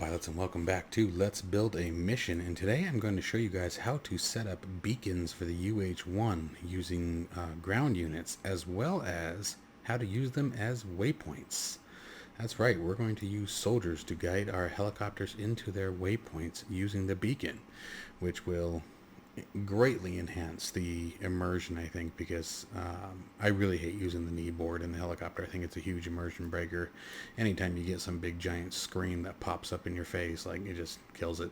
pilots, and welcome back to Let's Build a Mission. And today I'm going to show you guys how to set up beacons for the UH-1 using ground units, as well as how to use them as waypoints. That's right, we're going to use soldiers to guide our helicopters into their waypoints using the beacon, which will greatly enhance the immersion, I think, because I really hate using the knee board in the helicopter. I think it's a huge immersion breaker. Anytime you get some big giant screen that pops up in your face, like, it just kills it.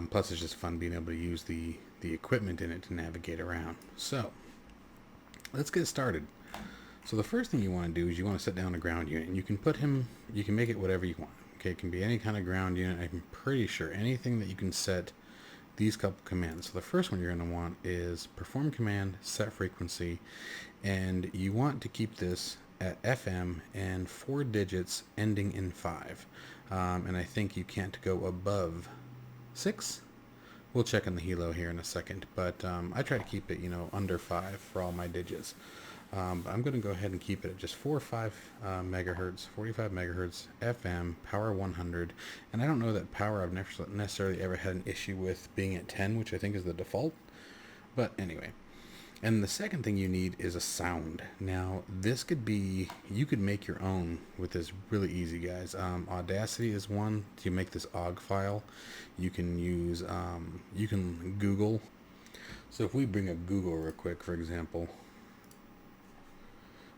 Plus it's just fun being able to use the equipment in it to navigate around. So let's get started. So the first thing you want to do is you want to set down a ground unit, and you can make it whatever you want. Okay, it can be any kind of ground unit. I'm pretty sure anything that you can set these couple commands. So the first one you're going to want is perform command, set frequency, and you want to keep this at FM and 4 digits ending in 5. And I think you can't go above 6. We'll check on the helo here in a second, but I try to keep it, under 5 for all my digits. I'm going to go ahead and keep it at just 4 or 5 megahertz, 45 megahertz, FM, power 100. And I don't know that power I've never necessarily ever had an issue with being at 10, which I think is the default. But anyway. And the second thing you need is a sound. Now, this could be, you could make your own with this really easy, guys. Audacity is one to make this OGG file. You can use, you can Google. So if we bring up Google real quick, for example,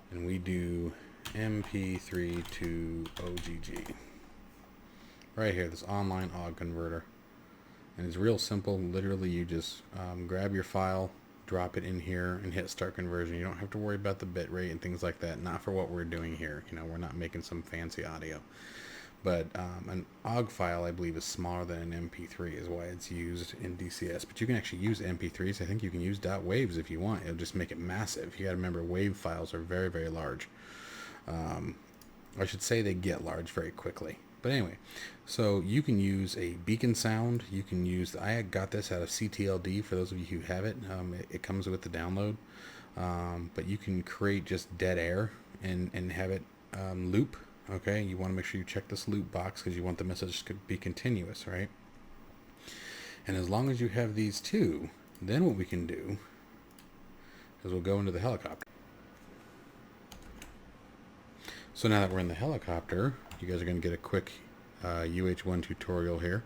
and we do MP3 to OGG right here, this online OGG converter, and it's real simple. Literally, you just grab your file, drop it in here, and hit start conversion. You don't have to worry about the bit rate and things like that. Not for what we're doing here. We're not making some fancy audio. But an OGG file, I believe, is smaller than an MP3, is why it's used in DCS. But you can actually use MP3s. I think you can use .waves if you want. It'll just make it massive. You got to remember, wave files are very, very large. I should say they get large very quickly. But anyway, so you can use a beacon sound. You can use, I got this out of CTLD for those of you who have it. It comes with the download. But you can create just dead air and have it loop. Okay, you want to make sure you check this loop box because you want the message to be continuous, right? And as long as you have these two, then what we can do is we'll go into the helicopter. So now that we're in the helicopter, you guys are going to get a quick UH-1 tutorial here.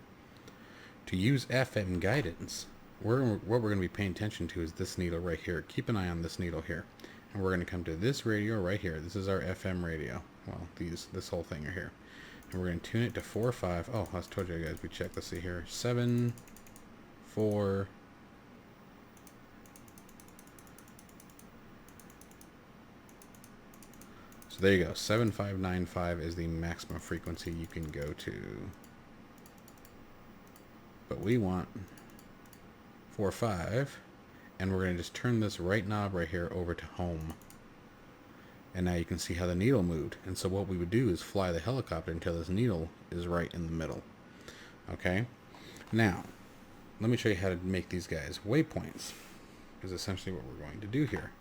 To use FM guidance, what we're going to be paying attention to is this needle right here. Keep an eye on this needle here. And we're going to come to this radio right here. This is our FM radio. Well, this whole thing right here. And we're going to tune it to 4 or 5. Oh, I told you guys we checked. Let's see here. 7, 4. So there you go. 7595 is the maximum frequency you can go to. But we want 4 or 5. And we're going to just turn this right knob right here over to home. And now you can see how the needle moved. And so what we would do is fly the helicopter until this needle is right in the middle. Okay? Now, let me show you how to make these guys waypoints. Is essentially what we're going to do here.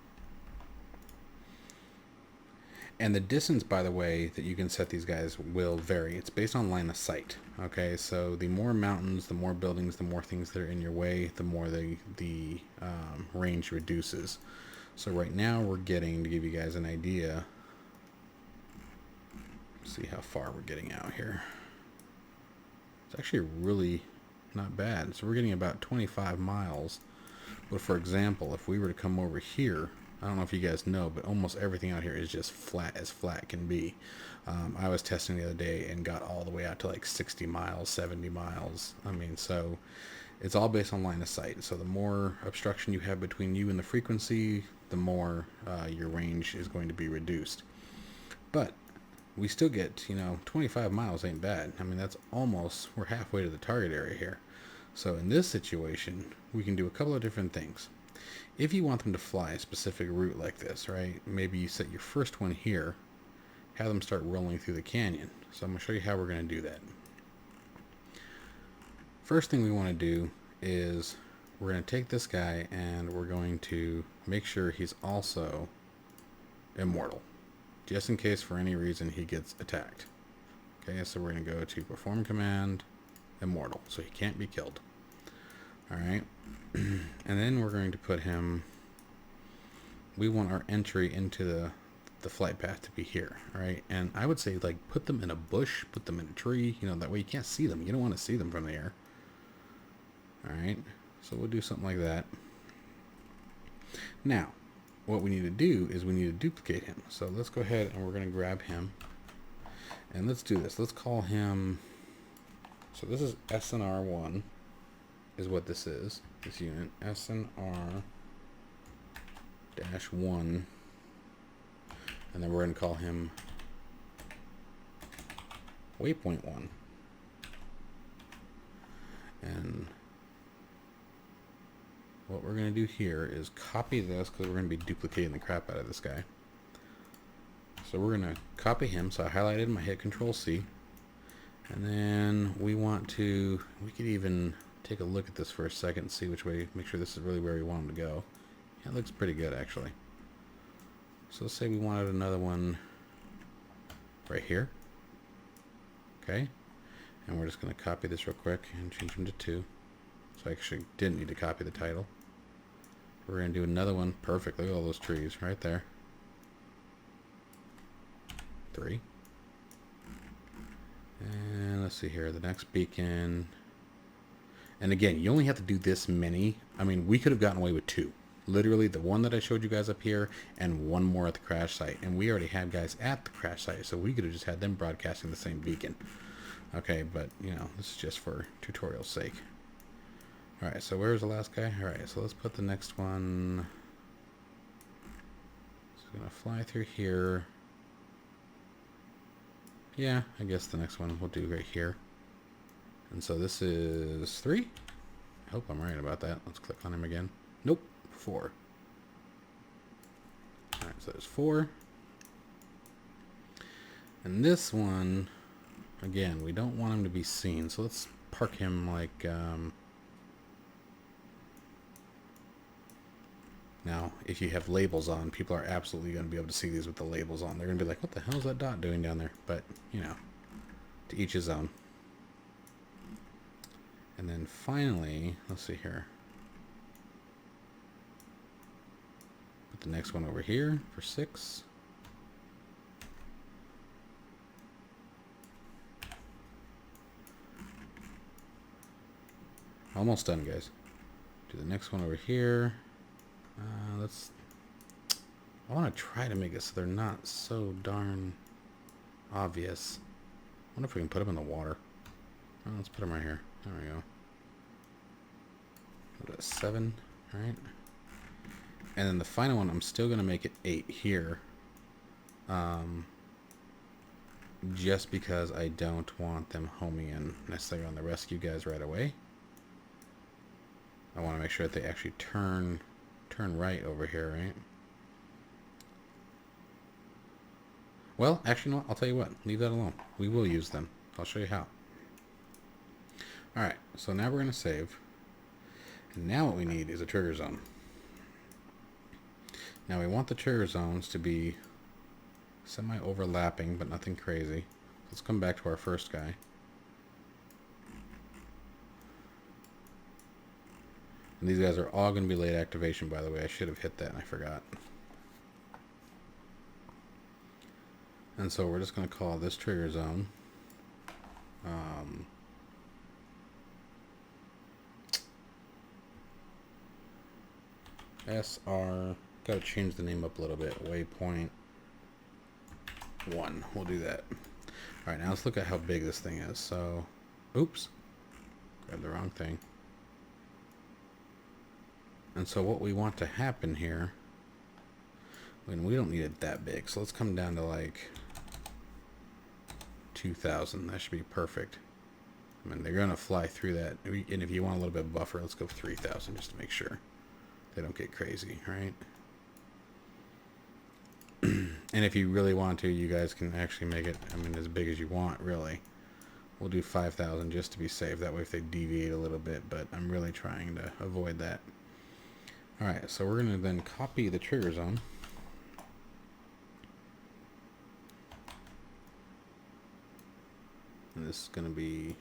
And the distance, by the way, that you can set these guys will vary. It's based on line of sight. Okay, so the more mountains, the more buildings, the more things that are in your way, the more the range reduces. So right now we're getting, to give you guys an idea, see how far we're getting out here. It's actually really not bad. So we're getting about 25 miles. But for example, if we were to come over here, I don't know if you guys know, but almost everything out here is just flat as flat can be. I was testing the other day and got all the way out to like 60 miles, 70 miles. I mean, so it's all based on line of sight. So the more obstruction you have between you and the frequency, the more your range is going to be reduced. But we still get, 25 miles ain't bad. I mean, that's almost, we're halfway to the target area here. So in this situation, we can do a couple of different things. If you want them to fly a specific route like this, right? Maybe you set your first one here, have them start rolling through the canyon. So I'm going to show you how we're going to do that. First thing we want to do is we're going to take this guy and we're going to make sure he's also immortal, just in case for any reason he gets attacked. Okay, so we're going to go to perform command, immortal, so he can't be killed. All right, and then we're going to put him, we want our entry into the flight path to be here. All right, and I would say like put them in a bush, put them in a tree, you know, that way you can't see them. You don't want to see them from the air. All right, so we'll do something like that. Now, what we need to do is we need to duplicate him. So let's go ahead and we're going to grab him. And let's do this. Let's call him, so this is SNR1 is what this is, this unit, SNR-1. And then we're going to call him Waypoint 1. And what we're going to do here is copy this because we're going to be duplicating the crap out of this guy. So we're going to copy him. So I highlighted him, I hit Control C. And then we want to, we could even take a look at this for a second and see which way, make sure this is really where we want him to go. Yeah, it looks pretty good actually. So let's say we wanted another one right here. Okay. And we're just going to copy this real quick and change him to 2. So I actually didn't need to copy the title. We're going to do another one. Perfect. Look at all those trees right there. 3. And let's see here. The next beacon. And again, you only have to do this many. I mean, we could have gotten away with 2. Literally, the one that I showed you guys up here and one more at the crash site. And we already had guys at the crash site, so we could have just had them broadcasting the same beacon. Okay, but, you know, this is just for tutorial's sake. Alright, so where's the last guy? Alright, so let's put the next one. It's going to fly through here. Yeah, I guess the next one we'll do right here. And so this is 3. I hope I'm right about that. Let's click on him again. Nope, 4. Alright, so there's 4. And this one, again, we don't want him to be seen. So let's park him like... Now, if you have labels on, people are absolutely going to be able to see these with the labels on. They're going to be like, what the hell is that dot doing down there? But, you know, to each his own. And then finally, let's see here. Put the next one over here for 6. Almost done, guys. Do the next one over here. I want to try to make it so they're not so darn obvious. I wonder if we can put them in the water. Oh, let's put them right here. There we go. Go to 7, right? And then the final one, I'm still going to make it 8 here. Just because I don't want them homing in necessarily on the rescue guys right away. I want to make sure that they actually turn right over here, right? Well, actually, no, I'll tell you what. Leave that alone. We will use them. I'll show you how. Alright, so now we're going to save. And now what we need is a trigger zone. Now we want the trigger zones to be semi-overlapping, but nothing crazy. Let's come back to our first guy. And these guys are all going to be late activation, by the way. I should have hit that and I forgot. And so we're just going to call this trigger zone. SR. Got to change the name up a little bit. Waypoint 1. We'll do that. Alright, now let's look at how big this thing is. So, oops. Grabbed the wrong thing. And so what we want to happen here, when we don't need it that big, so let's come down to like 2,000. That should be perfect. I mean, they're going to fly through that. And if you want a little bit of buffer, let's go 3,000 just to make sure they don't get crazy, right? And if you really want to, you guys can actually make it, I mean, as big as you want, really. We'll do 5,000 just to be safe. That way if they deviate a little bit, but I'm really trying to avoid that. Alright, so we're going to then copy the trigger zone. And this is going to be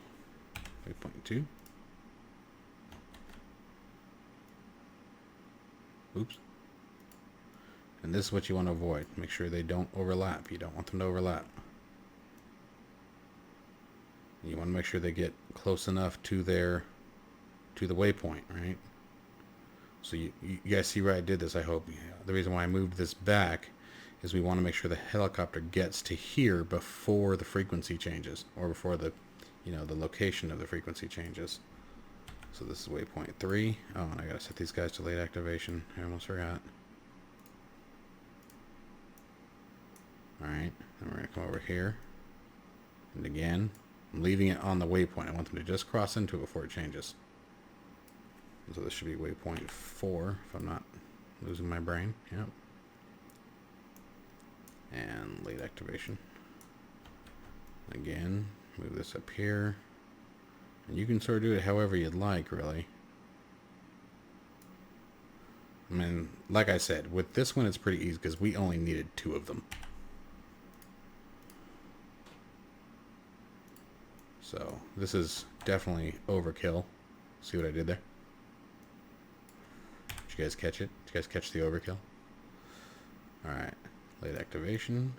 waypoint 2. Oops. And this is what you want to avoid. Make sure they don't overlap. You don't want them to overlap. You want to make sure they get close enough to the waypoint, right? So you guys see where I did this, I hope. The reason why I moved this back is we want to make sure the helicopter gets to here before the frequency changes, or before the location of the frequency changes. So this is waypoint 3. Oh, and I gotta set these guys to late activation. I almost forgot. Alright, then we're gonna come over here. And again, I'm leaving it on the waypoint. I want them to just cross into it before it changes. So this should be waypoint 4, if I'm not losing my brain. Yep. And late activation. Again, move this up here. And you can sort of do it however you'd like, really. I mean, like I said, with this one it's pretty easy because we only needed 2 of them. So this is definitely overkill. See what I did there? Did you guys catch it? Did you guys catch the overkill? Alright, late activation.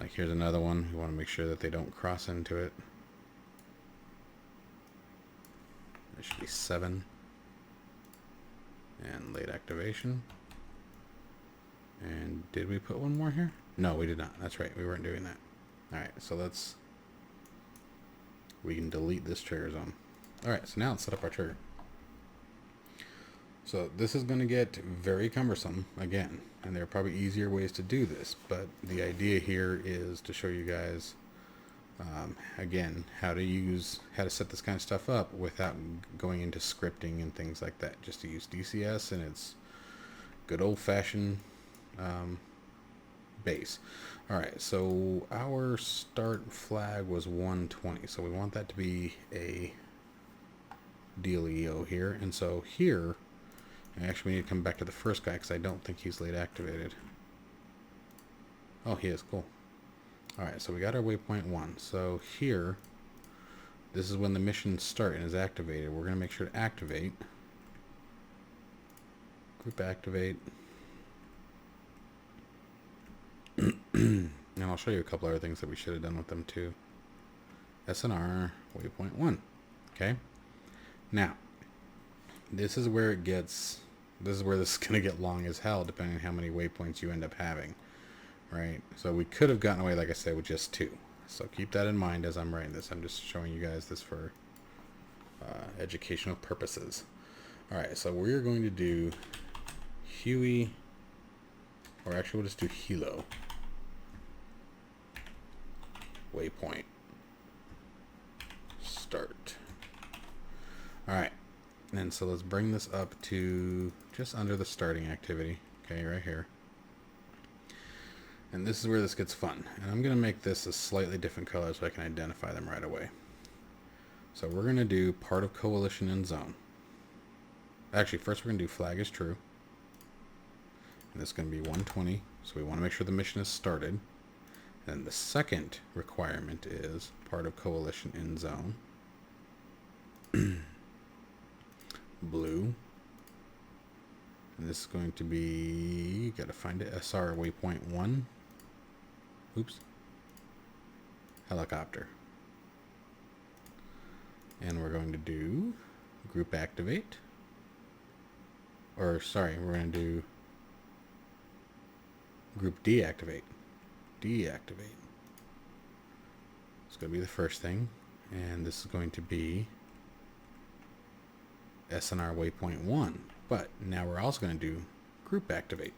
Like here's another one. You want to make sure that they don't cross into it. There should be 7. And late activation. And did we put one more here? No, we did not. That's right. We weren't doing that. Alright, so we can delete this trigger zone. Alright, so now let's set up our trigger. So this is going to get very cumbersome again, and there are probably easier ways to do this, but the idea here is to show you guys again how to set this kind of stuff up without going into scripting and things like that. Just to use DCS and its good old-fashioned base. Alright, so our start flag was 120, so we want that to be a dealio here, and so here actually we need to come back to the first guy because I don't think he's late activated. Oh, he is. Cool. Alright, so we got our waypoint 1. So here, this is when the mission start and is activated. We're going to make sure to activate. Group activate. And I'll show you a couple other things that we should have done with them too. SNR waypoint 1. Okay. Now, this is where this is going to get long as hell, depending on how many waypoints you end up having. Right? So we could have gotten away, like I said, with just 2. So keep that in mind as I'm writing this. I'm just showing you guys this for educational purposes. Alright, so we're going to do Huey, or actually we'll just do Hilo. Waypoint. Start. Alright. And so let's bring this up to just under the starting activity. Okay, right here. And this is where this gets fun. And I'm going to make this a slightly different color so I can identify them right away. So we're going to do part of coalition and zone. Actually, first we're going to do flag is true. And this is going to be 120. So we want to make sure the mission is started. And the second requirement is part of coalition in zone. Blue. And this is going to be, got to find it, SR waypoint 1. Oops. Helicopter. And we're going to do group activate. Or, sorry, we're going to do group deactivate. Deactivate. It's going to be the first thing. And this is going to be SNR waypoint 1. But now we're also going to do group activate.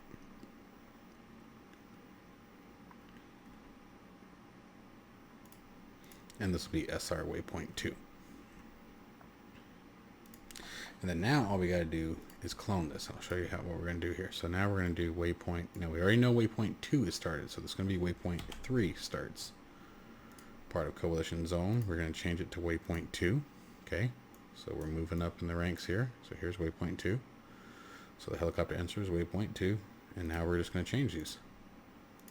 And this will be SR waypoint 2. And then now all we got to do is clone this. I'll show you what we're going to do here. So now we're going to do waypoint. Now we already know waypoint 2 is started. So this is going to be waypoint 3 starts. Part of coalition zone. We're going to change it to waypoint 2. Okay. So we're moving up in the ranks here. So here's waypoint 2. So the helicopter enters waypoint 2. And now we're just going to change these.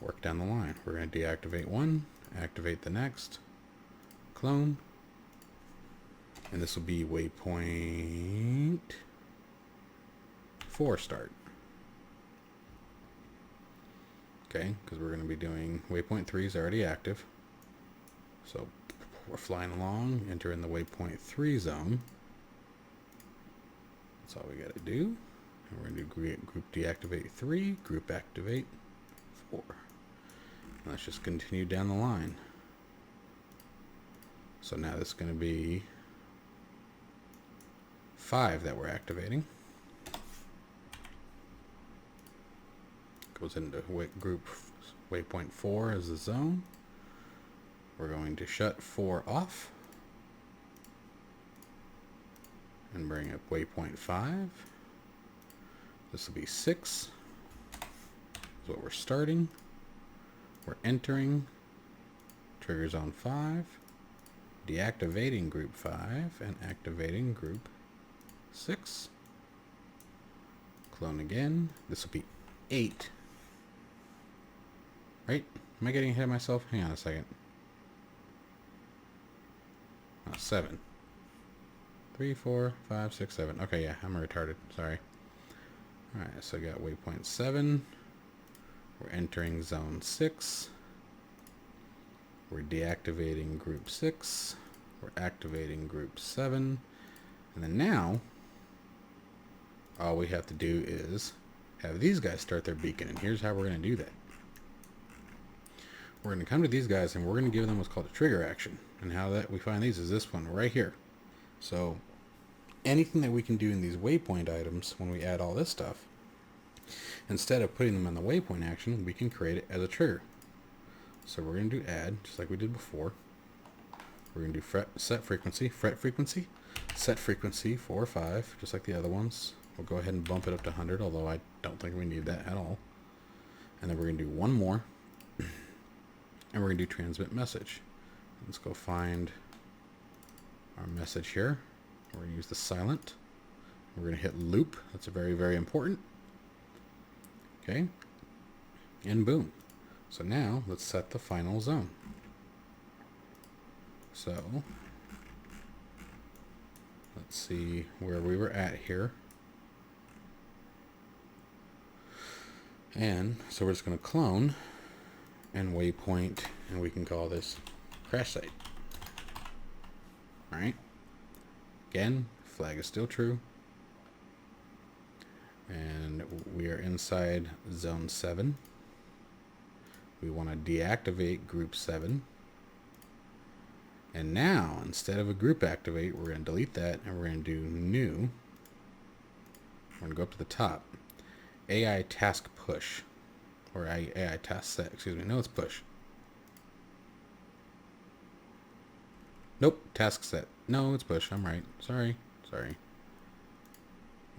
Work down the line. We're going to deactivate one. Activate the next. clone. And this will be waypoint 4 start. Okay, because we're going to be doing waypoint 3 is already active. So we're flying along, enter in the waypoint 3 zone. That's all we got to do. And we're going to do group deactivate 3, group activate 4. And let's just continue down the line. So now this is going to be 5 that we're activating. Goes into group waypoint 4 as the zone. We're going to shut 4 off and bring up waypoint 5. This will be 6. Is what we're starting. We're entering trigger zone 5, deactivating group 5 and activating group 6. Clone again. This will be 8. Right? Am I getting ahead of myself? Hang on a second. 7. 3, 4, 5, 6, 7. Okay, yeah, I'm retarded. Sorry. Alright, so I got waypoint 7. We're entering zone 6. We're deactivating group 6. We're activating group 7. And then now, all we have to do is have these guys start their beacon. And here's how we're going to do that. We're going to come to these guys and we're going to give them what's called a trigger action. And how that we find these is this one right here. So anything that we can do in these waypoint items when we add all this stuff, instead of putting them in the waypoint action, we can create it as a trigger. So we're going to do add, just like we did before. We're going to do set frequency, set frequency 4 or 5, just like the other ones. We'll go ahead and bump it up to 100, although I don't think we need that at all. And then we're going to do one more, and we're going to do transmit message. Let's go find our message here. We're going to use the silent. We're going to hit loop. That's very, very important. Okay. And boom. So now let's set the final zone. So let's see where we were at here. And so we're just going to clone and waypoint, and we can call this crash site. Alright. Again, flag is still true. And we are inside zone 7. We want to deactivate group 7. And now, instead of a group activate, we're going to delete that and we're going to do new. We're going to go up to the top. AI task push. Or AI task set, excuse me. No, it's push. Nope, task set. No, it's push. I'm right. Sorry.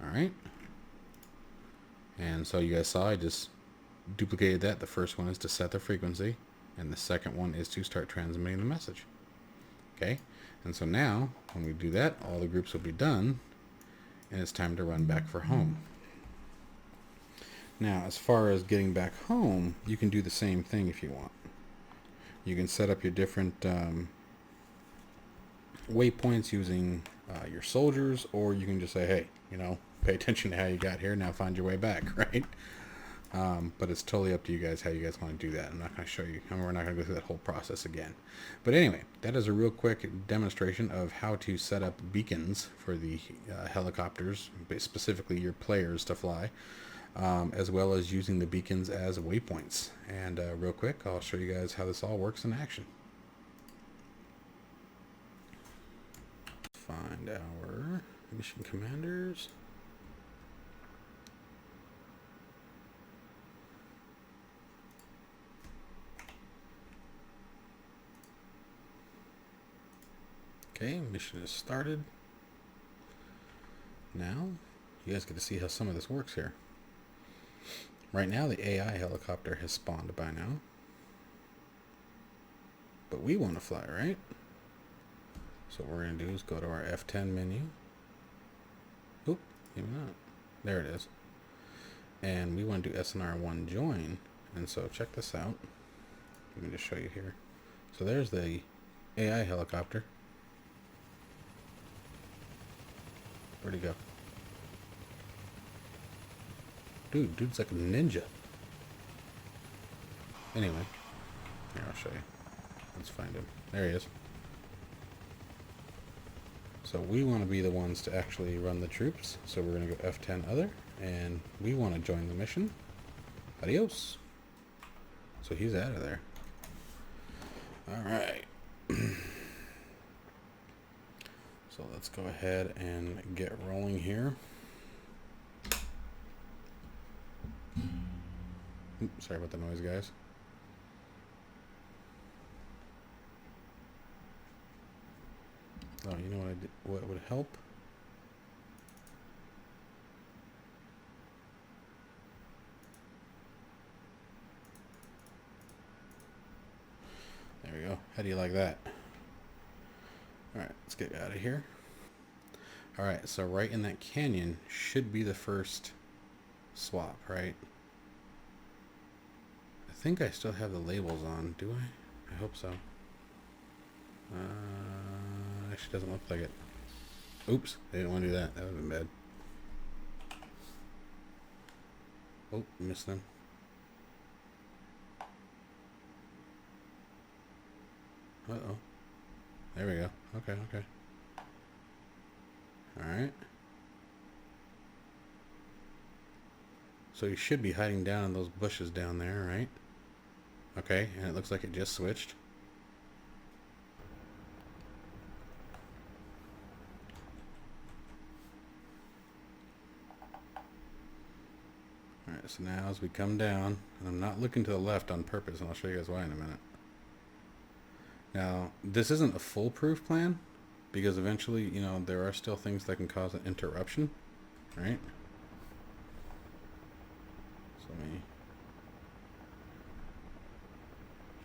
Alright. And so you guys saw I just duplicated that. The first one is to set the frequency, and the second one is to start transmitting the message. Okay, and so now when we do that, all the groups will be done, and it's time to run back for home. Now, as far as getting back home, you can do the same thing if you want. You can set up your different waypoints using your soldiers, or you can just say, hey, you know, pay attention to how you got here, now find your way back, right? But it's totally up to you guys how you guys want to do that. I'm not going to show you, and we're not going to go through that whole process again. But anyway, that is a real quick demonstration of how to set up beacons for the helicopters, specifically your players to fly, as well as using the beacons as waypoints. And real quick, I'll show you guys how this all works in action. Find our mission commanders. Okay, mission is started. Now, you guys get to see how some of this works here. Right now, the AI helicopter has spawned by now. But we want to fly, right? So what we're going to do is go to our F10 menu. Oop, maybe not. There it is. And we want to do SNR1 join. And so check this out. Let me just show you here. So there's the AI helicopter. Where'd he go? Dude's like a ninja. Anyway, here, I'll show you. Let's find him. There he is. So we want to be the ones to actually run the troops. So we're going to go F10 other, and we want to join the mission. Adios. So he's out of there. Alright. So let's go ahead and get rolling here. Oops, sorry about the noise, guys. Oh, you know what would help? There we go. How do you like that? Alright, let's get out of here. Alright, so right in that canyon should be the first swap, right? I think I still have the labels on. Do I? I hope so. Actually doesn't look like it. Oops, I didn't want to do that. That would have been bad. Oh, missed them. Uh-oh. There we go. Okay, okay. Alright. So you should be hiding down in those bushes down there, right? Okay, and it looks like it just switched. Alright, so now as we come down, and I'm not looking to the left on purpose, and I'll show you guys why in a minute. Now, this isn't a foolproof plan, because eventually, you know, there are still things that can cause an interruption, right? So let me,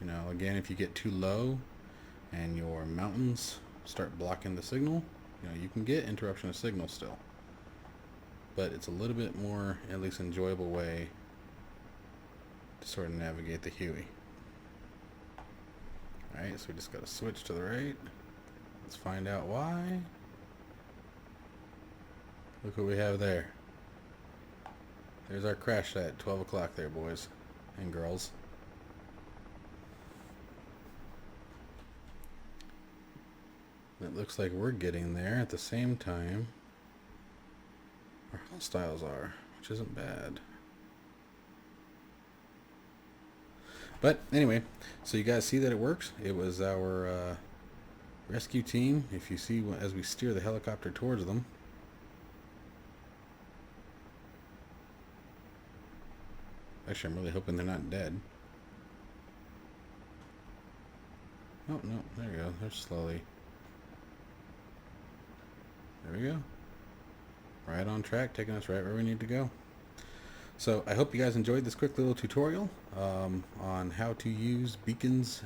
you know, again, if you get too low and your mountains start blocking the signal, you know, you can get interruption of signal still. But it's a little bit more, at least enjoyable way to sort of navigate the Huey. Alright, so we just got to switch to the right. Let's find out why. Look what we have there. There's our crash at 12 o'clock there, boys and girls. It looks like we're getting there at the same time our hostiles are, which isn't bad. But anyway, so you guys see that it works. It was our rescue team. If you see as we steer the helicopter towards them. Actually, I'm really hoping they're not dead. Oh, no, there we go. They're slowly. There we go. Right on track, taking us right where we need to go. So I hope you guys enjoyed this quick little tutorial on how to use beacons.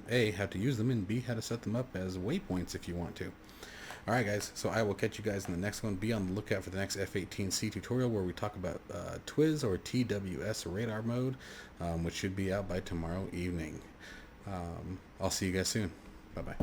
A, how to use them, and B, how to set them up as waypoints if you want to. Alright guys, so I will catch you guys in the next one. Be on the lookout for the next F-18C tutorial where we talk about TWIS or TWS radar mode, which should be out by tomorrow evening. I'll see you guys soon. Bye-bye.